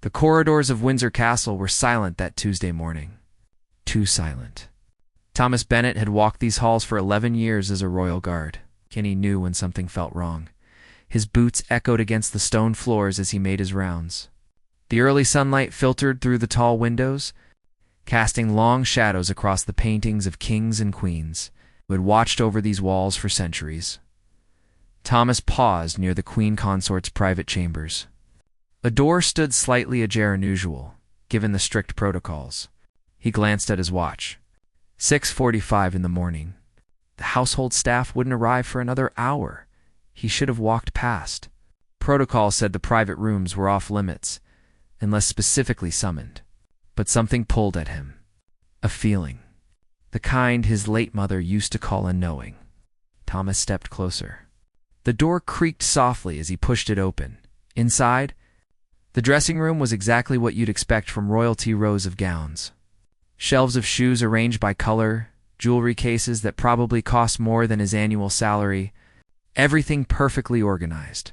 The corridors of Windsor Castle were silent that Tuesday morning. Too silent. Thomas Bennet had walked these halls for 11 years as a royal guard. Kenny knew when something felt wrong. His boots echoed against the stone floors as he made his rounds. The early sunlight filtered through the tall windows, casting long shadows across the paintings of kings and queens who had watched over these walls for centuries. Thomas paused near the Queen Consort's private chambers. A door stood slightly ajar unusual, given the strict protocols. He glanced at his watch. 6:45 in the morning. The household staff wouldn't arrive for another hour. He should have walked past. Protocol said the private rooms were off limits, unless specifically summoned. But something pulled at him. A feeling. The kind his late mother used to call a knowing. Thomas stepped closer. The door creaked softly as he pushed it open. Inside, the dressing room was exactly what you'd expect from royalty rows of gowns. Shelves of shoes arranged by color, jewelry cases that probably cost more than his annual salary, everything perfectly organized.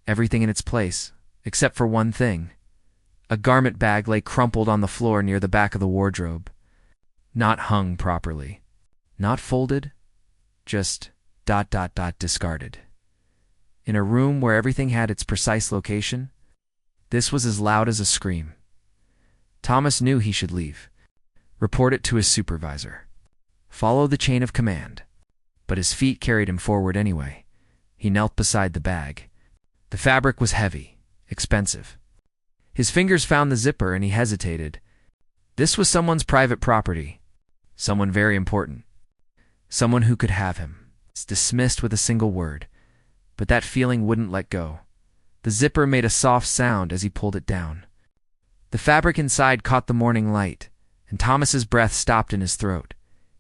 Everything in its place, except for one thing. A garment bag lay crumpled on the floor near the back of the wardrobe. Not hung properly. Not folded. Just ... discarded. In a room where everything had its precise location, this was as loud as a scream. Thomas knew he should leave. Report it to his supervisor. Follow the chain of command. But his feet carried him forward anyway. He knelt beside the bag. The fabric was heavy, expensive. His fingers found the zipper and he hesitated. This was someone's private property. Someone very important. Someone who could have him. It's dismissed with a single word. But that feeling wouldn't let go. The zipper made a soft sound as he pulled it down. The fabric inside caught the morning light, and Thomas's breath stopped in his throat.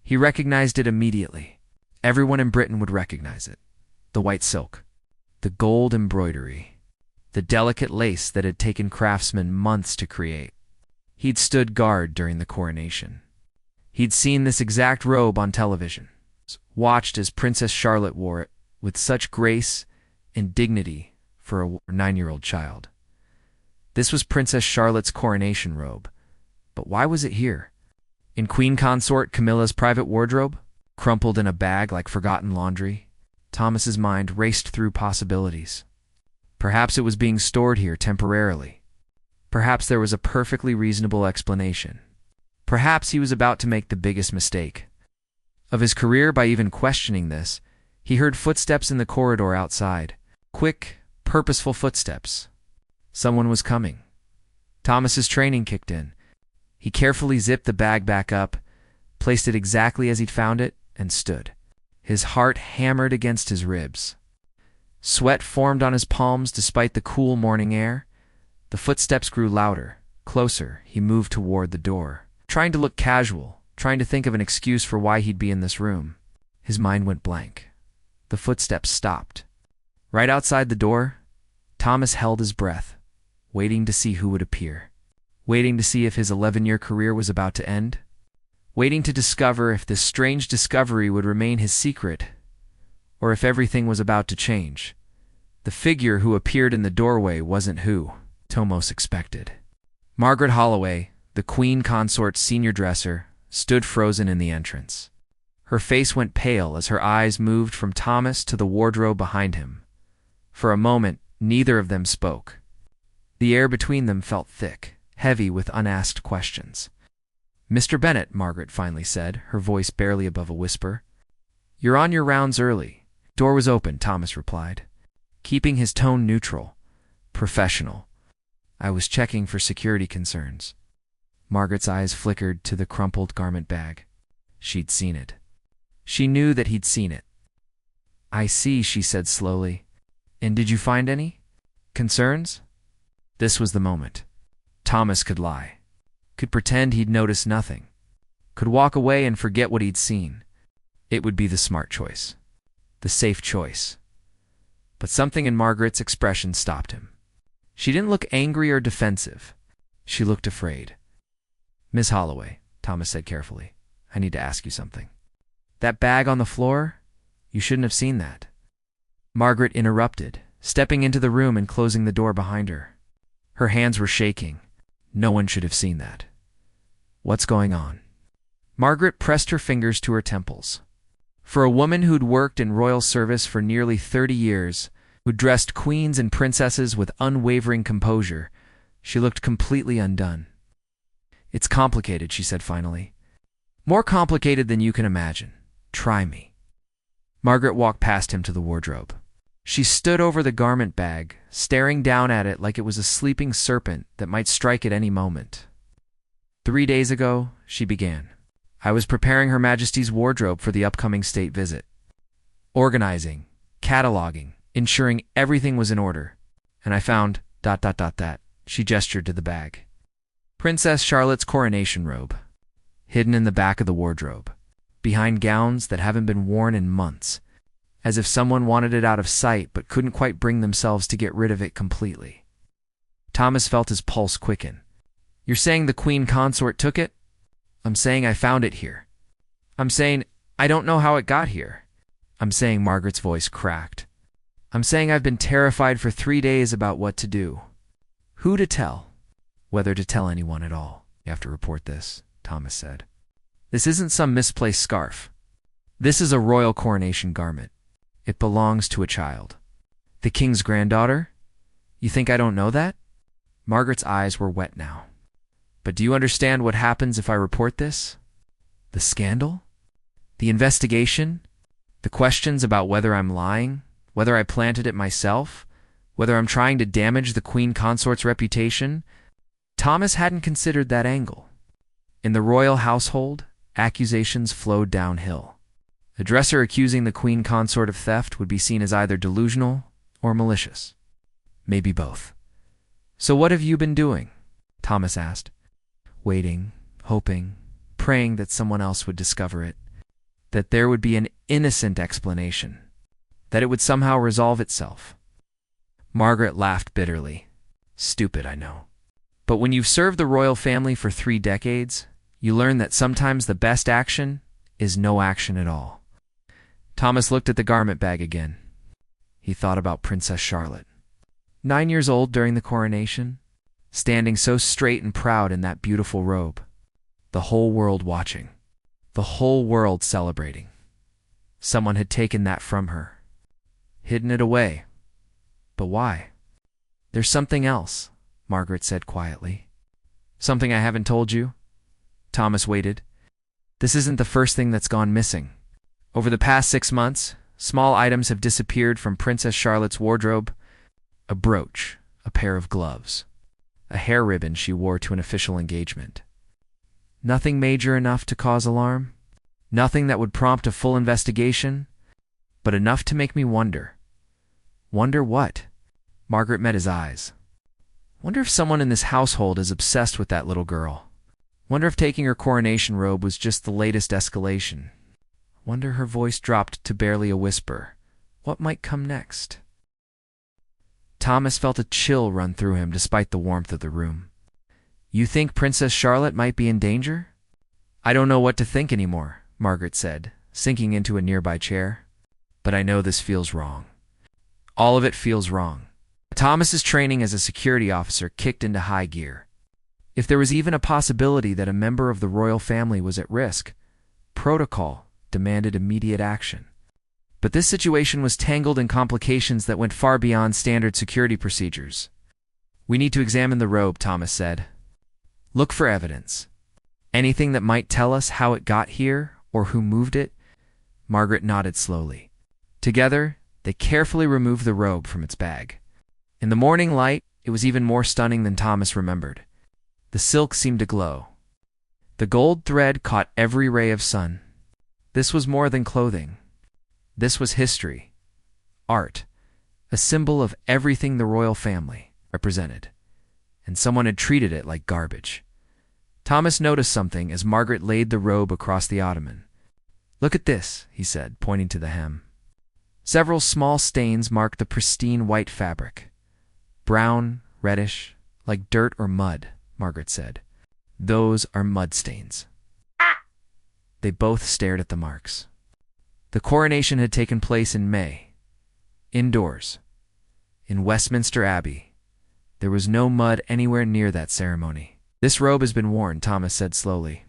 He recognized it immediately. Everyone in Britain would recognize it. The white silk. The gold embroidery. The delicate lace that had taken craftsmen months to create. He'd stood guard during the coronation. He'd seen this exact robe on television, watched as Princess Charlotte wore it with such grace and dignity for a 9-year-old child. This was Princess Charlotte's coronation robe. But why was it here? In Queen Consort Camilla's private wardrobe? Crumpled in a bag like forgotten laundry? Thomas's mind raced through possibilities. Perhaps it was being stored here temporarily. Perhaps there was a perfectly reasonable explanation. Perhaps he was about to make the biggest mistake of his career by even questioning this. He heard footsteps in the corridor outside. Quick, purposeful footsteps. Someone was coming. Thomas's training kicked in. He carefully zipped the bag back up, placed it exactly as he'd found it, and stood. His heart hammered against his ribs. Sweat formed on his palms despite the cool morning air. The footsteps grew louder, closer. He moved toward the door, trying to look casual, trying to think of an excuse for why he'd be in this room. His mind went blank. The footsteps stopped. Right outside the door, Thomas held his breath, waiting to see who would appear. Waiting to see if his 11-year career was about to end. Waiting to discover if this strange discovery would remain his secret, or if everything was about to change. The figure who appeared in the doorway wasn't who Thomas expected. Margaret Holloway, the Queen Consort's senior dresser, stood frozen in the entrance. Her face went pale as her eyes moved from Thomas to the wardrobe behind him. For a moment, neither of them spoke. The air between them felt thick, heavy with unasked questions. "Mr. Bennet," Margaret finally said, her voice barely above a whisper. "You're on your rounds early." Door was open, Thomas replied, keeping his tone neutral, professional. "I was checking for security concerns." Margaret's eyes flickered to the crumpled garment bag. She'd seen it. She knew that he'd seen it. "I see," she said slowly. "And did you find any concerns?" This was the moment. Thomas could lie. Could pretend he'd noticed nothing. Could walk away and forget what he'd seen. It would be the smart choice. The safe choice. But something in Margaret's expression stopped him. She didn't look angry or defensive. She looked afraid. "Miss Holloway," Thomas said carefully, "I need to ask you something. That bag on the floor? You shouldn't have seen that." Margaret interrupted, stepping into the room and closing the door behind her. Her hands were shaking. No one should have seen that. What's going on? Margaret pressed her fingers to her temples. For a woman who'd worked in royal service for nearly 30 years, who dressed queens and princesses with unwavering composure, she looked completely undone. It's complicated, she said finally. More complicated than you can imagine. Try me. Margaret walked past him to the wardrobe. She stood over the garment bag, staring down at it like it was a sleeping serpent that might strike at any moment. 3 days ago, she began. I was preparing Her Majesty's wardrobe for the upcoming state visit. Organizing, cataloging, ensuring everything was in order. And I found ... She gestured to the bag. Princess Charlotte's coronation robe, hidden in the back of the wardrobe, behind gowns that haven't been worn in months, as if someone wanted it out of sight but couldn't quite bring themselves to get rid of it completely. Thomas felt his pulse quicken. You're saying the Queen Consort took it? I'm saying I found it here. I'm saying I don't know how it got here. I'm saying Margaret's voice cracked. I'm saying I've been terrified for 3 days about what to do. Who to tell? Whether to tell anyone at all. You have to report this, Thomas said. This isn't some misplaced scarf. This is a royal coronation garment. It belongs to a child. The king's granddaughter? You think I don't know that? Margaret's eyes were wet now. But do you understand what happens if I report this? The scandal? The investigation? The questions about whether I'm lying? Whether I planted it myself? Whether I'm trying to damage the Queen Consort's reputation? Thomas hadn't considered that angle. In the royal household, accusations flowed downhill. A dresser accusing the Queen Consort of theft would be seen as either delusional or malicious. Maybe both. So what have you been doing? Thomas asked. Waiting, hoping, praying that someone else would discover it, that there would be an innocent explanation, that it would somehow resolve itself. Margaret laughed bitterly. Stupid, I know. But when you've served the royal family for 3 decades, you learn that sometimes the best action is no action at all. Thomas looked at the garment bag again. He thought about Princess Charlotte. 9 years old during the coronation, standing so straight and proud in that beautiful robe. The whole world watching. The whole world celebrating. Someone had taken that from her. Hidden it away. But why? There's something else, Margaret said quietly. Something I haven't told you? Thomas waited. This isn't the first thing that's gone missing. Over the past 6 months, small items have disappeared from Princess Charlotte's wardrobe. A brooch, a pair of gloves, a hair ribbon she wore to an official engagement. Nothing major enough to cause alarm, nothing that would prompt a full investigation, but enough to make me wonder. Wonder what? Margaret met his eyes. Wonder if someone in this household is obsessed with that little girl. Wonder if taking her coronation robe was just the latest escalation. Wonder her voice dropped to barely a whisper. What might come next? Thomas felt a chill run through him despite the warmth of the room. You think Princess Charlotte might be in danger? I don't know what to think anymore, Margaret said, sinking into a nearby chair. But I know this feels wrong. All of it feels wrong. Thomas's training as a security officer kicked into high gear. If there was even a possibility that a member of the royal family was at risk, protocol demanded immediate action. But this situation was tangled in complications that went far beyond standard security procedures. We need to examine the robe, Thomas said. Look for evidence. Anything that might tell us how it got here or who moved it? Margaret nodded slowly. Together, they carefully removed the robe from its bag. In the morning light, it was even more stunning than Thomas remembered. The silk seemed to glow. The gold thread caught every ray of sun. This was more than clothing. This was history, art, a symbol of everything the royal family represented, and someone had treated it like garbage. Thomas noticed something as Margaret laid the robe across the ottoman. Look at this, he said, pointing to the hem. Several small stains marked the pristine white fabric. Brown, reddish, like dirt or mud, Margaret said. Those are mud stains. They both stared at the marks. The coronation had taken place in May, indoors, in Westminster Abbey, There was no mud anywhere near that ceremony. This robe has been worn, Thomas said slowly.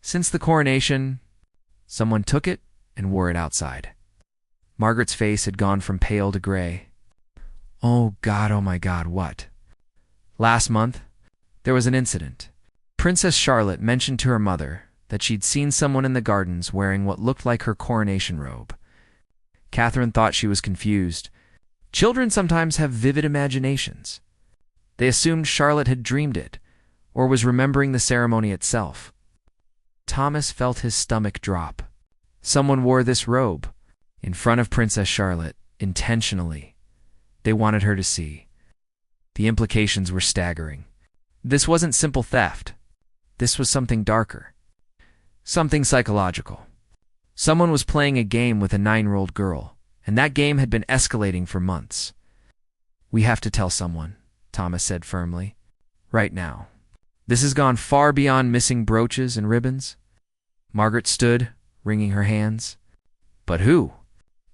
Since the coronation, someone took it and wore it outside. Margaret's face had gone from pale to gray. Oh my God, what? Last month, there was an incident. Princess Charlotte mentioned to her mother that she'd seen someone in the gardens wearing what looked like her coronation robe. Catherine thought she was confused. Children sometimes have vivid imaginations. They assumed Charlotte had dreamed it, or was remembering the ceremony itself. Thomas felt his stomach drop. Someone wore this robe in front of Princess Charlotte, intentionally. They wanted her to see. The implications were staggering. This wasn't simple theft. This was something darker. Something psychological. Someone was playing a game with a 9-year-old girl, and that game had been escalating for months. We have to tell someone, Thomas said firmly. Right now. This has gone far beyond missing brooches and ribbons. Margaret stood, wringing her hands. But who?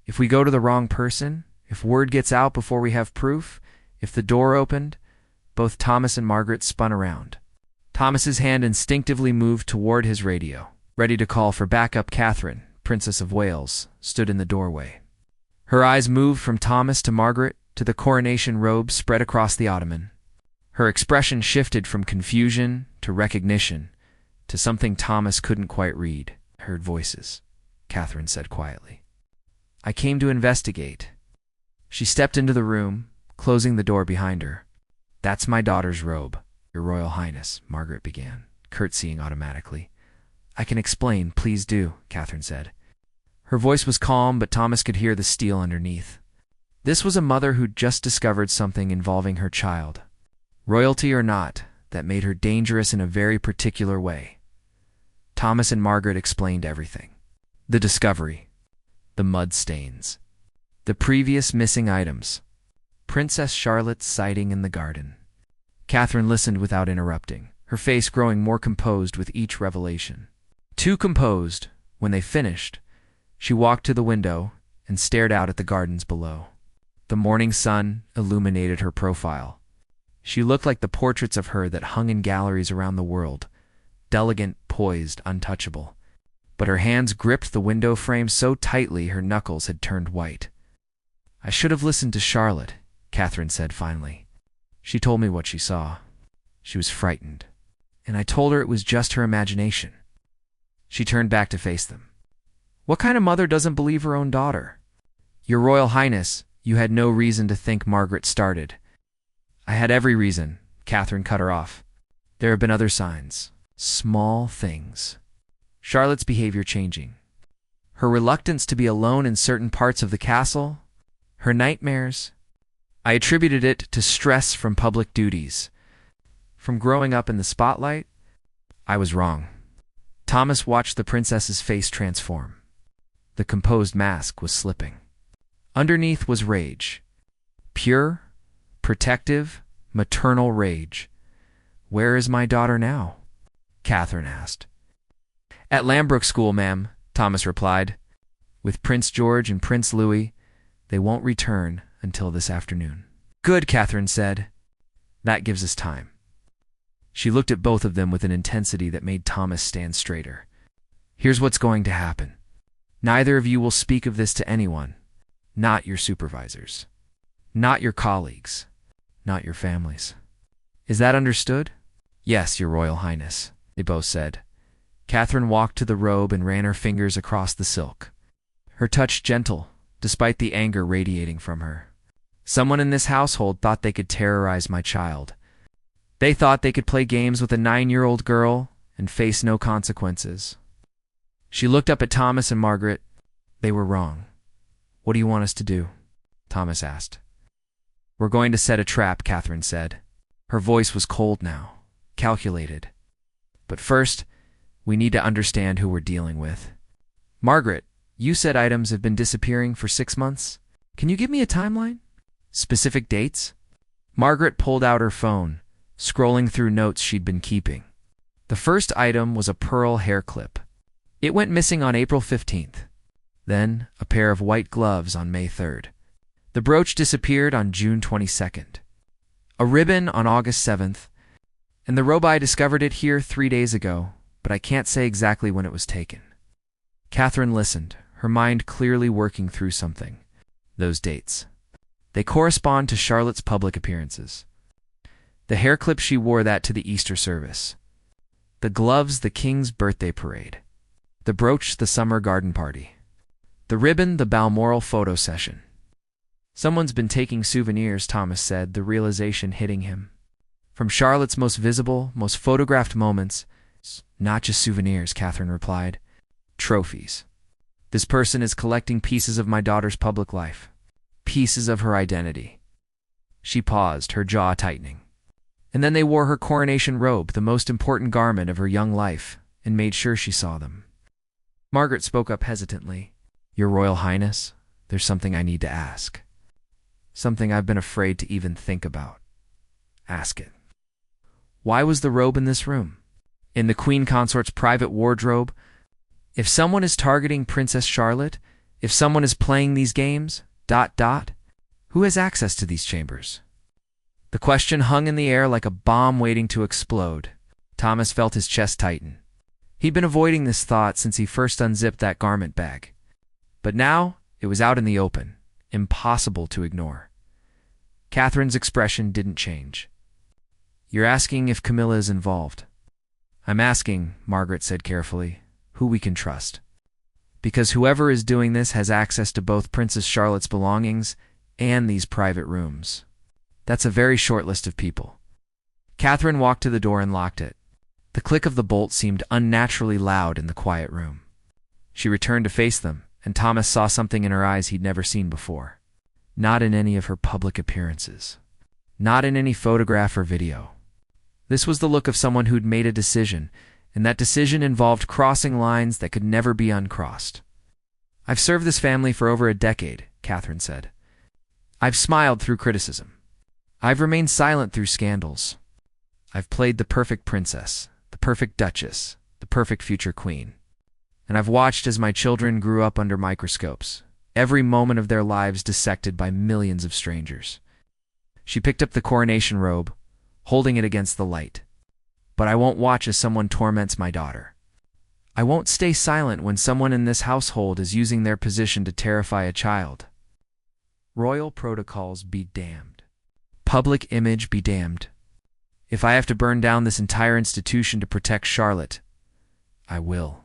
If we go to the wrong person, if word gets out before we have proof, if the door opened, both Thomas and Margaret spun around. Thomas's hand instinctively moved toward his radio. Ready to call for backup, Catherine, Princess of Wales, stood in the doorway. Her eyes moved from Thomas to Margaret to the coronation robe spread across the ottoman. Her expression shifted from confusion to recognition to something Thomas couldn't quite read. I heard voices, Catherine said quietly. I came to investigate. She stepped into the room, closing the door behind her. That's my daughter's robe, Your Royal Highness, Margaret began, curtsying automatically. I can explain, please do, Catherine said. Her voice was calm, but Thomas could hear the steel underneath. This was a mother who'd just discovered something involving her child. Royalty or not, that made her dangerous in a very particular way. Thomas and Margaret explained everything. The discovery. The mud stains. The previous missing items. Princess Charlotte's sighting in the garden. Catherine listened without interrupting, her face growing more composed with each revelation. Too composed, when they finished, she walked to the window and stared out at the gardens below. The morning sun illuminated her profile. She looked like the portraits of her that hung in galleries around the world, delicate, poised, untouchable. But her hands gripped the window frame so tightly her knuckles had turned white. I should have listened to Charlotte, Catherine said finally. She told me what she saw. She was frightened, and I told her it was just her imagination. She turned back to face them. What kind of mother doesn't believe her own daughter? Your Royal Highness, you had no reason to think Margaret started. I had every reason, Catherine cut her off. There have been other signs. Small things. Charlotte's behavior changing. Her reluctance to be alone in certain parts of the castle. Her nightmares. I attributed it to stress from public duties. From growing up in the spotlight, I was wrong. Thomas watched the princess's face transform. The composed mask was slipping. Underneath was rage. Pure, protective, maternal rage. Where is my daughter now? Catherine asked. At Lambrook School, ma'am, Thomas replied. With Prince George and Prince Louis, they won't return until this afternoon. Good, Catherine said. That gives us time. She looked at both of them with an intensity that made Thomas stand straighter. Here's what's going to happen. Neither of you will speak of this to anyone. Not your supervisors. Not your colleagues. Not your families. Is that understood? Yes, Your Royal Highness, they both said. Catherine walked to the robe and ran her fingers across the silk. Her touch gentle, despite the anger radiating from her. Someone in this household thought they could terrorize my child. They thought they could play games with a 9-year-old girl and face no consequences. She looked up at Thomas and Margaret. They were wrong. What do you want us to do? Thomas asked. We're going to set a trap, Catherine said. Her voice was cold now, calculated. But first, we need to understand who we're dealing with. Margaret, you said items have been disappearing for 6 months. Can you give me a timeline? Specific dates? Margaret pulled out her phone, scrolling through notes she'd been keeping. The first item was a pearl hair clip. It went missing on April 15th. Then, a pair of white gloves on May 3rd. The brooch disappeared on June 22nd. A ribbon on August 7th, and the robe I discovered it here 3 days ago, but I can't say exactly when it was taken. Catherine listened, her mind clearly working through something. Those dates. They correspond to Charlotte's public appearances. The hair clip she wore that to the Easter service. The gloves, the king's birthday parade. The brooch, the summer garden party. The ribbon, the Balmoral photo session. Someone's been taking souvenirs, Thomas said, the realization hitting him. From Charlotte's most visible, most photographed moments. Not just souvenirs, Catherine replied. Trophies. This person is collecting pieces of my daughter's public life. Pieces of her identity. She paused, her jaw tightening. And then they wore her coronation robe, the most important garment of her young life, and made sure she saw them. Margaret spoke up hesitantly. Your Royal Highness, there's something I need to ask. Something I've been afraid to even think about. Ask it. Why was the robe in this room? In the Queen Consort's private wardrobe? If someone is targeting Princess Charlotte, if someone is playing these games, ... who has access to these chambers? The question hung in the air like a bomb waiting to explode. Thomas felt his chest tighten. He'd been avoiding this thought since he first unzipped that garment bag. But now, it was out in the open, impossible to ignore. Catherine's expression didn't change. You're asking if Camilla is involved. I'm asking, Margaret said carefully, who we can trust. Because whoever is doing this has access to both Princess Charlotte's belongings and these private rooms. That's a very short list of people. Catherine walked to the door and locked it. The click of the bolt seemed unnaturally loud in the quiet room. She returned to face them, and Thomas saw something in her eyes he'd never seen before. Not in any of her public appearances. Not in any photograph or video. This was the look of someone who'd made a decision, and that decision involved crossing lines that could never be uncrossed. I've served this family for over a decade, Catherine said. I've smiled through criticism. I've remained silent through scandals. I've played the perfect princess, the perfect duchess, the perfect future queen. And I've watched as my children grew up under microscopes, every moment of their lives dissected by millions of strangers. She picked up the coronation robe, holding it against the light. But I won't watch as someone torments my daughter. I won't stay silent when someone in this household is using their position to terrify a child. Royal protocols be damned. Public image be damned. If I have to burn down this entire institution to protect Charlotte, I will.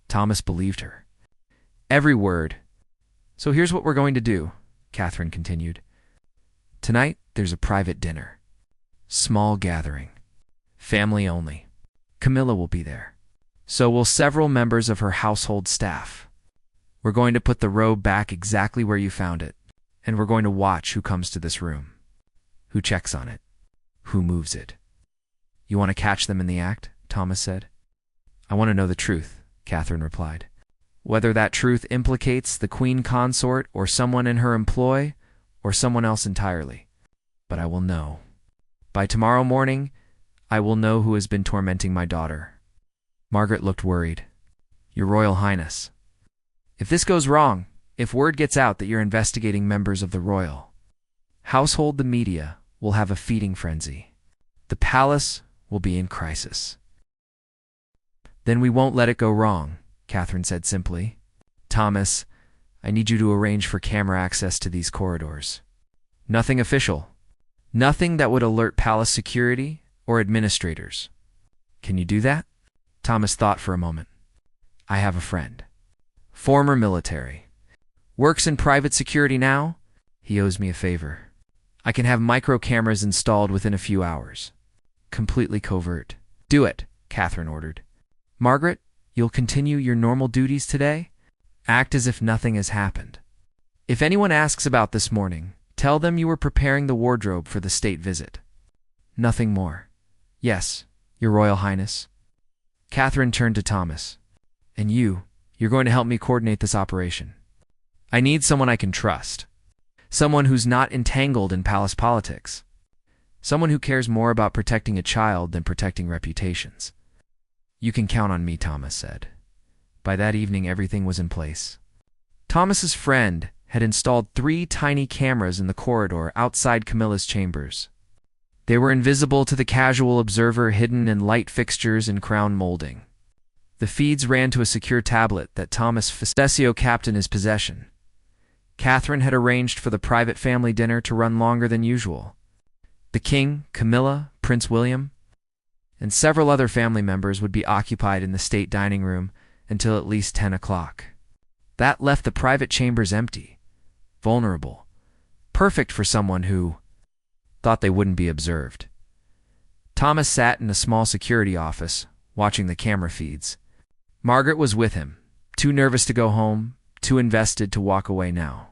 Thomas believed her. Every word. So here's what we're going to do, Catherine continued. Tonight, there's a private dinner. Small gathering. Family only. Camilla will be there. So will several members of her household staff. We're going to put the robe back exactly where you found it, and we're going to watch who comes to this room, who checks on it, who moves it. You want to catch them in the act? Thomas said. I want to know the truth, Catherine replied. Whether that truth implicates the Queen Consort or someone in her employ or someone else entirely. But I will know. By tomorrow morning, I will know who has been tormenting my daughter. Margaret looked worried. Your Royal Highness. If this goes wrong, if word gets out that you're investigating members of the royal household, the media will have a feeding frenzy. The palace will be in crisis. Then we won't let it go wrong, Catherine said simply. Thomas, I need you to arrange for camera access to these corridors. Nothing official. Nothing that would alert palace security or administrators. Can you do that? Thomas thought for a moment. I have a friend. Former military. Works in private security now. He owes me a favor. I can have micro cameras installed within a few hours. Completely covert. Do it, Catherine ordered. Margaret, you'll continue your normal duties today? Act as if nothing has happened. If anyone asks about this morning, tell them you were preparing the wardrobe for the state visit. Nothing more. Yes, Your Royal Highness. Catherine turned to Thomas. And you're going to help me coordinate this operation. I need someone I can trust. Someone who's not entangled in palace politics. Someone who cares more about protecting a child than protecting reputations. You can count on me, Thomas said. By that evening, everything was in place. Thomas's friend had installed 3 tiny cameras in the corridor outside Camilla's chambers. They were invisible to the casual observer, hidden in light fixtures and crown molding. The feeds ran to a secure tablet that Thomas Festasio kept in his possession. Catherine had arranged for the private family dinner to run longer than usual. The king, Camilla, Prince William, and several other family members would be occupied in the state dining room until at least 10 o'clock. That left the private chambers empty, vulnerable, perfect for someone who thought they wouldn't be observed. Thomas sat in a small security office, watching the camera feeds. Margaret was with him, too nervous to go home, too invested to walk away now.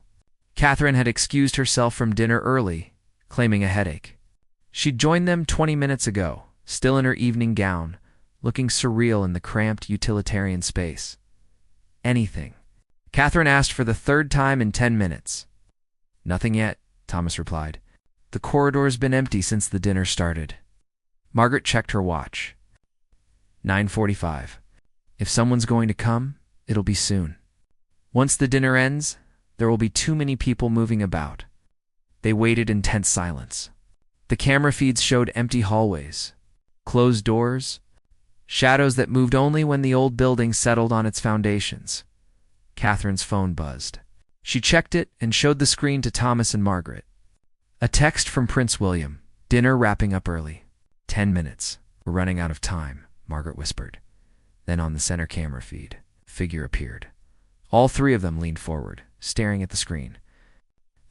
Catherine had excused herself from dinner early, claiming a headache. She'd joined them 20 minutes ago, still in her evening gown, looking surreal in the cramped utilitarian space. Anything. Catherine asked for the 3rd time in 10 minutes. Nothing yet, Thomas replied. The corridor's been empty since the dinner started. Margaret checked her watch. 9:45. If someone's going to come, it'll be soon. Once the dinner ends, there will be too many people moving about. They waited in tense silence. The camera feeds showed empty hallways, closed doors, shadows that moved only when the old building settled on its foundations. Catherine's phone buzzed. She checked it and showed the screen to Thomas and Margaret. A text from Prince William. Dinner wrapping up early. 10 minutes. We're running out of time, Margaret whispered. Then on the center camera feed, a figure appeared. All 3 of them leaned forward, staring at the screen.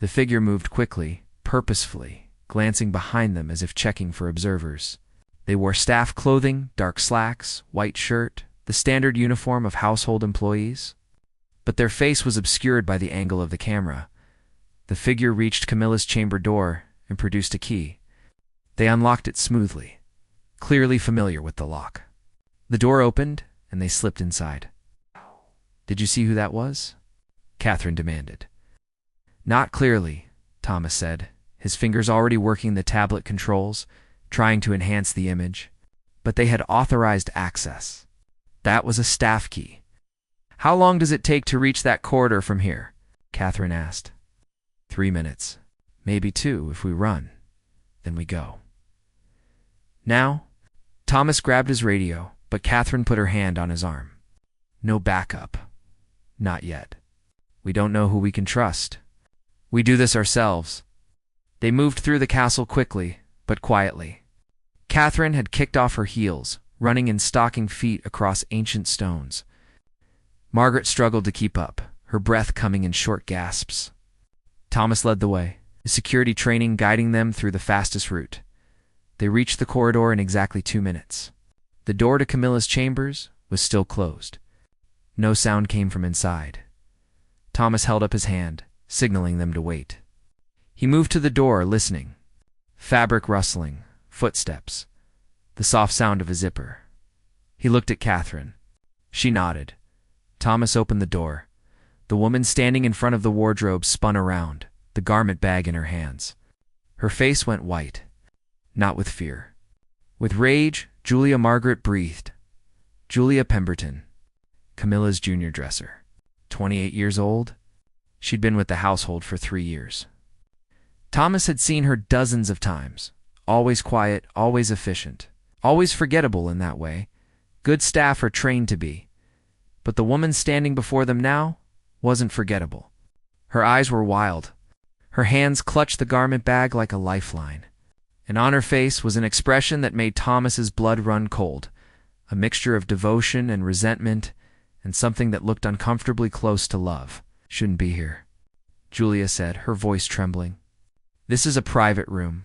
The figure moved quickly, purposefully, glancing behind them as if checking for observers. They wore staff clothing, dark slacks, white shirt, the standard uniform of household employees. But their face was obscured by the angle of the camera. The figure reached Camilla's chamber door and produced a key. They unlocked it smoothly, clearly familiar with the lock. The door opened, and they slipped inside. Did you see who that was? Catherine demanded. Not clearly, Thomas said, his fingers already working the tablet controls, trying to enhance the image. But they had authorized access. That was a staff key. How long does it take to reach that corridor from here? Catherine asked. 3 minutes. Maybe 2 if we run. Then we go. Now? Thomas grabbed his radio, but Catherine put her hand on his arm. No backup. Not yet. We don't know who we can trust. We do this ourselves. They moved through the castle quickly, but quietly. Catherine had kicked off her heels, running in stocking feet across ancient stones. Margaret struggled to keep up, her breath coming in short gasps. Thomas led the way, his security training guiding them through the fastest route. They reached the corridor in exactly 2 minutes. The door to Camilla's chambers was still closed. No sound came from inside. Thomas held up his hand, signaling them to wait. He moved to the door, listening. Fabric rustling, footsteps, the soft sound of a zipper. He looked at Catherine. She nodded. Thomas opened the door. The woman standing in front of the wardrobe spun around, the garment bag in her hands. Her face went white, not with fear. With rage, Julia Margaret breathed. Julia Pemberton, Camilla's junior dresser. 28 years old, she'd been with the household for 3 years. Thomas had seen her dozens of times. Always quiet, always efficient, always forgettable in that way. Good staff are trained to be. But the woman standing before them now wasn't forgettable. Her eyes were wild. Her hands clutched the garment bag like a lifeline. And on her face was an expression that made Thomas's blood run cold, a mixture of devotion and resentment, and something that looked uncomfortably close to love. Shouldn't be here, Julia said, her voice trembling. This is a private room.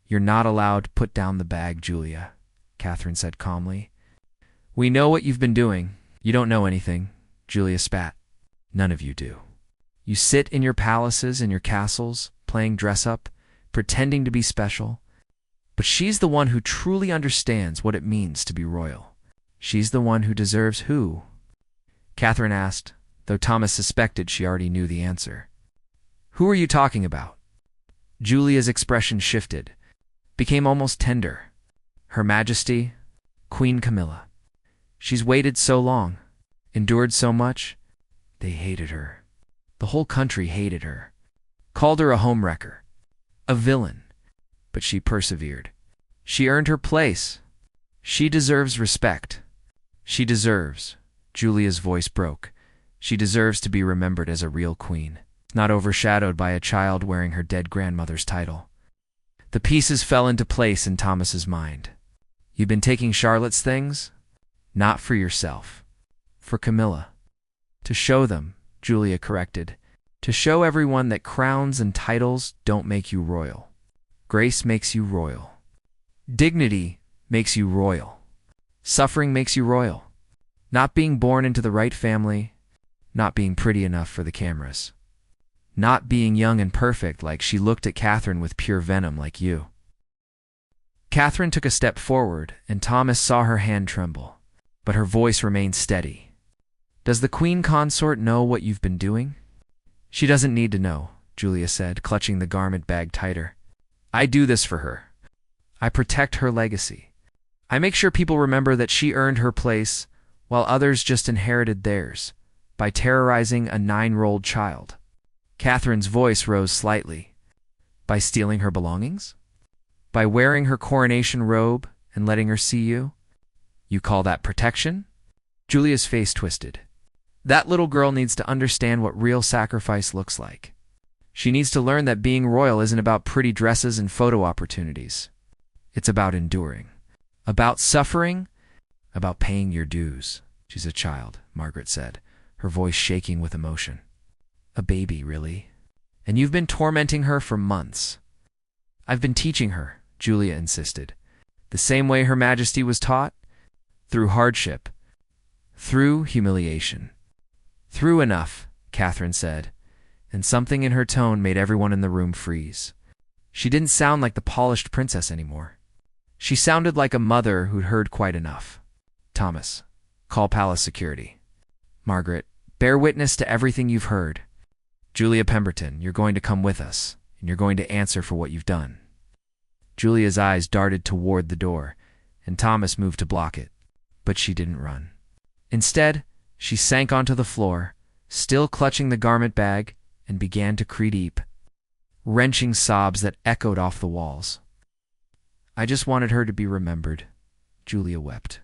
You're not allowed to put down the bag, Julia, Catherine said calmly. We know what you've been doing. You don't know anything, Julia spat. None of you do. You sit in your palaces and your castles, playing dress-up, pretending to be special. But she's the one who truly understands what it means to be royal. She's the one who deserves who? Catherine asked, though Thomas suspected she already knew the answer. Who are you talking about? Julia's expression shifted, became almost tender. Her Majesty, Queen Camilla. She's waited so long, endured so much. They hated her. The whole country hated her, called her a homewrecker, a villain. But she persevered. She earned her place. She deserves respect. She deserves, Julia's voice broke, she deserves to be remembered as a real queen, not overshadowed by a child wearing her dead grandmother's title. The pieces fell into place in Thomas's mind. You've been taking Charlotte's things? Not for yourself. For Camilla. To show them, Julia corrected, to show everyone that crowns and titles don't make you royal. Grace makes you royal. Dignity makes you royal. Suffering makes you royal. Not being born into the right family, not being pretty enough for the cameras. Not being young and perfect like she looked at Catherine with pure venom like you. Catherine took a step forward, and Thomas saw her hand tremble, but her voice remained steady. Does the queen consort know what you've been doing? She doesn't need to know, Julia said, clutching the garment bag tighter. I do this for her. I protect her legacy. I make sure people remember that she earned her place while others just inherited theirs by terrorizing a 9-year-old child. Catherine's voice rose slightly. By stealing her belongings? By wearing her coronation robe and letting her see you? You call that protection? Julia's face twisted. That little girl needs to understand what real sacrifice looks like. She needs to learn that being royal isn't about pretty dresses and photo opportunities. It's about enduring. About suffering. About paying your dues. She's a child, Margaret said, her voice shaking with emotion. A baby, really? And you've been tormenting her for months. I've been teaching her, Julia insisted. The same way Her Majesty was taught? Through hardship. Through humiliation. Through enough, Catherine said, and something in her tone made everyone in the room freeze. She didn't sound like the polished princess anymore. She sounded like a mother who'd heard quite enough. Thomas, call palace security. Margaret, bear witness to everything you've heard. Julia Pemberton, you're going to come with us, and you're going to answer for what you've done. Julia's eyes darted toward the door, and Thomas moved to block it, but she didn't run. Instead, she sank onto the floor, still clutching the garment bag, and began to cry deep, wrenching sobs that echoed off the walls. I just wanted her to be remembered, Julia wept.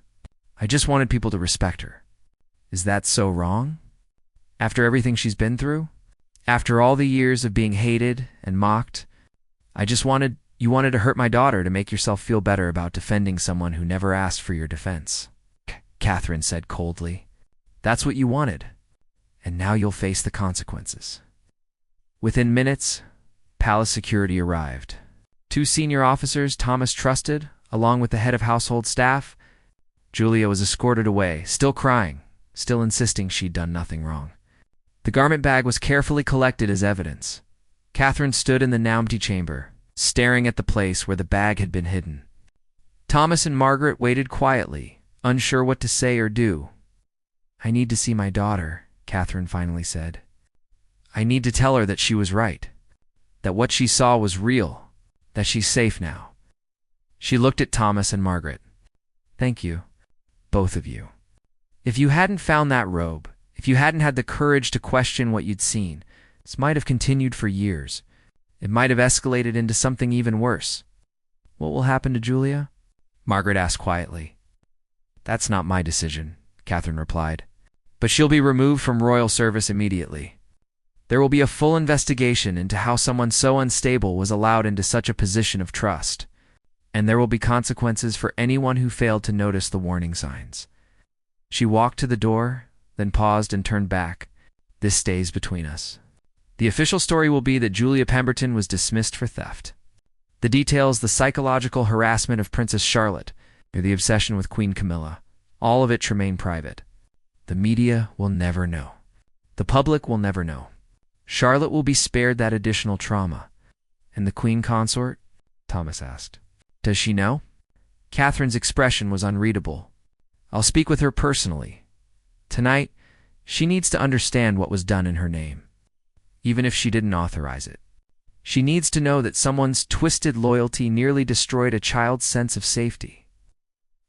I just wanted people to respect her. Is that so wrong? After everything she's been through? After all the years of being hated and mocked? You wanted to hurt my daughter to make yourself feel better about defending someone who never asked for your defense, Catherine said coldly. That's what you wanted, and now you'll face the consequences. Within minutes, palace security arrived. 2 senior officers Thomas trusted, along with the head of household staff. Julia was escorted away, still crying, still insisting she'd done nothing wrong. The garment bag was carefully collected as evidence. Catherine stood in the now empty chamber, staring at the place where the bag had been hidden. Thomas and Margaret waited quietly, unsure what to say or do. I need to see my daughter, Catherine finally said. I need to tell her that she was right, that what she saw was real, that she's safe now. She looked at Thomas and Margaret. Thank you, both of you. If you hadn't found that robe, if you hadn't had the courage to question what you'd seen, this might have continued for years. It might have escalated into something even worse. What will happen to Julia? Margaret asked quietly. That's not my decision, Catherine replied. But she'll be removed from royal service immediately. There will be a full investigation into how someone so unstable was allowed into such a position of trust. And there will be consequences for anyone who failed to notice the warning signs. She walked to the door, then paused and turned back. This stays between us. The official story will be that Julia Pemberton was dismissed for theft. The details, the psychological harassment of Princess Charlotte, or the obsession with Queen Camilla, all of it remain private. The media will never know. The public will never know. Charlotte will be spared that additional trauma. And the Queen Consort? Thomas asked. Does she know? Catherine's expression was unreadable. I'll speak with her personally. Tonight, she needs to understand what was done in her name, even if she didn't authorize it. She needs to know that someone's twisted loyalty nearly destroyed a child's sense of safety.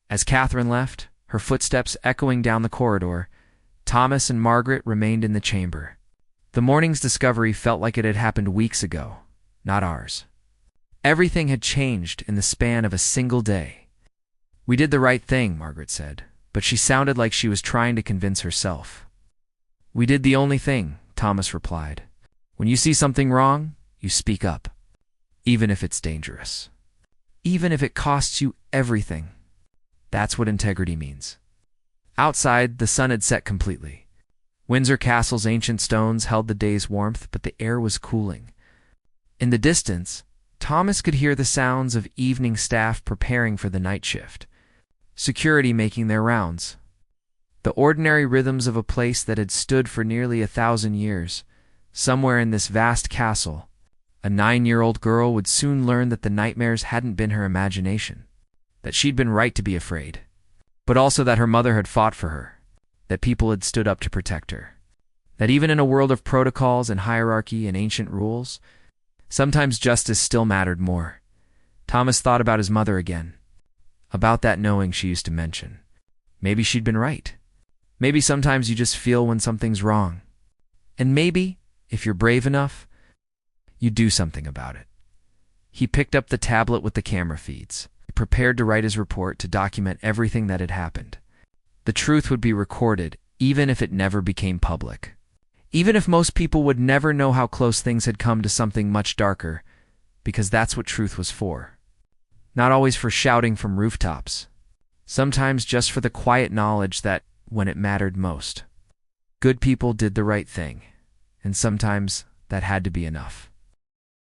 As Catherine left, her footsteps echoing down the corridor, Thomas and Margaret remained in the chamber. The morning's discovery felt like it had happened weeks ago, not ours. Everything had changed in the span of a single day. "We did the right thing," Margaret said, but she sounded like she was trying to convince herself. "We did the only thing," Thomas replied. "When you see something wrong, you speak up, even if it's dangerous. Even if it costs you everything. That's what integrity means." Outside, the sun had set completely. Windsor Castle's ancient stones held the day's warmth, but the air was cooling. In the distance, Thomas could hear the sounds of evening staff preparing for the night shift, security making their rounds. The ordinary rhythms of a place that had stood for nearly 1,000 years. Somewhere in this vast castle, a 9-year-old girl would soon learn that the nightmares hadn't been her imagination, that she'd been right to be afraid, but also that her mother had fought for her, that people had stood up to protect her, that even in a world of protocols and hierarchy and ancient rules, sometimes justice still mattered more. Thomas thought about his mother again, about that knowing she used to mention. Maybe she'd been right. Maybe sometimes you just feel when something's wrong. And maybe, if you're brave enough, you do something about it. He picked up the tablet with the camera feeds, prepared to write his report to document everything that had happened. The truth would be recorded, even if it never became public. Even if most people would never know how close things had come to something much darker, because that's what truth was for. Not always for shouting from rooftops. Sometimes just for the quiet knowledge that, when it mattered most, good people did the right thing, and sometimes that had to be enough.